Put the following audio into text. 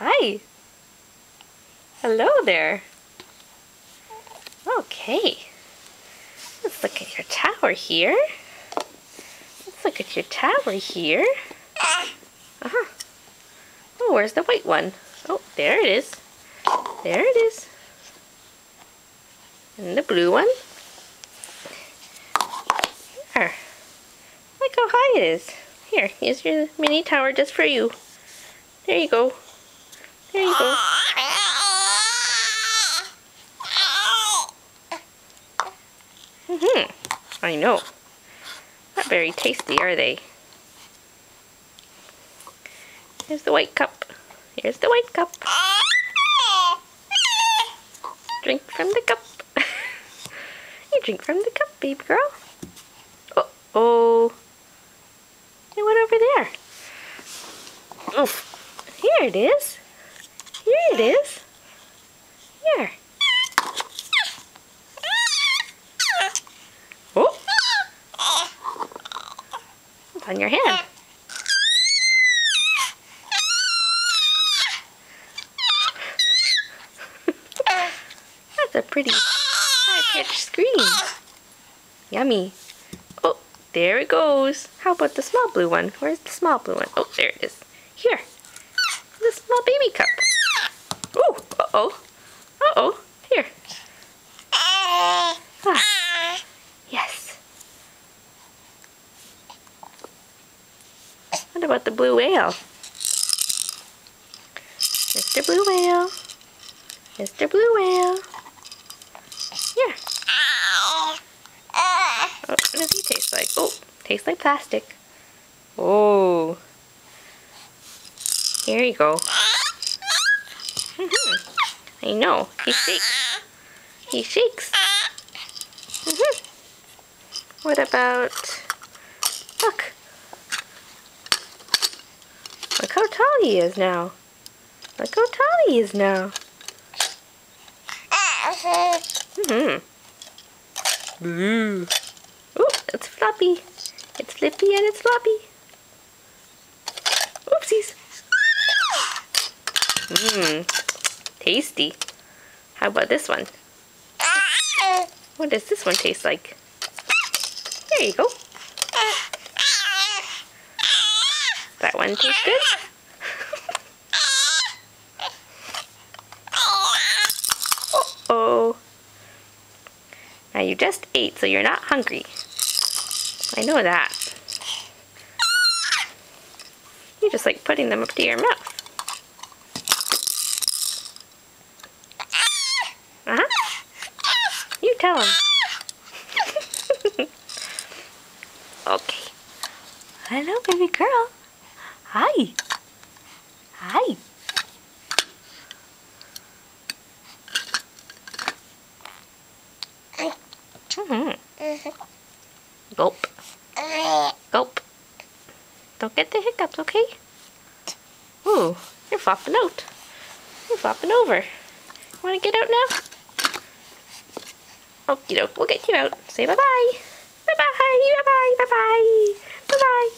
Hi. Hello there. Okay. Let's look at your tower here. Let's look at your tower here. Uh-huh. Oh, where's the white one? Oh, there it is. There it is. And the blue one. There. Look how high it is. Here, here's your mini tower just for you. There you go. There you go. I know. Not very tasty, are they? Here's the white cup. Here's the white cup. Drink from the cup. You drink from the cup, baby girl. Uh-oh. It went over there. Oof. Here it is. Here it is. Here. Oh. It's on your hand. That's a pretty high-pitched scream. Yummy. Oh, there it goes. How about the small blue one? Where's the small blue one? Oh, there it is. Here. The small baby cup. Oh, uh-oh. Uh-oh. Here. Ah, yes. What about the blue whale? Mr. Blue Whale. Mr. Blue Whale. Here. Oh, what does he taste like? Oh, tastes like plastic. Oh. Here you go. I know. He shakes. He shakes. What about... Look. Look how tall he is now. Look how tall he is now. Ooh, it's floppy. It's flippy and it's floppy. Oopsies. Tasty. How about this one? What does this one taste like? There you go. That one tastes good. Uh-oh. Now you just ate, so you're not hungry. I know that. You just like putting them up to your mouth. You tell him. Okay. Hello, baby girl. Hi. Hi. Gulp. Gulp. Don't get the hiccups, okay? Ooh, you're flopping out. You're flopping over. Want to get out now? Okie doke, we'll get you out. Say bye-bye. Bye-bye. Bye-bye. Bye-bye. Bye-bye.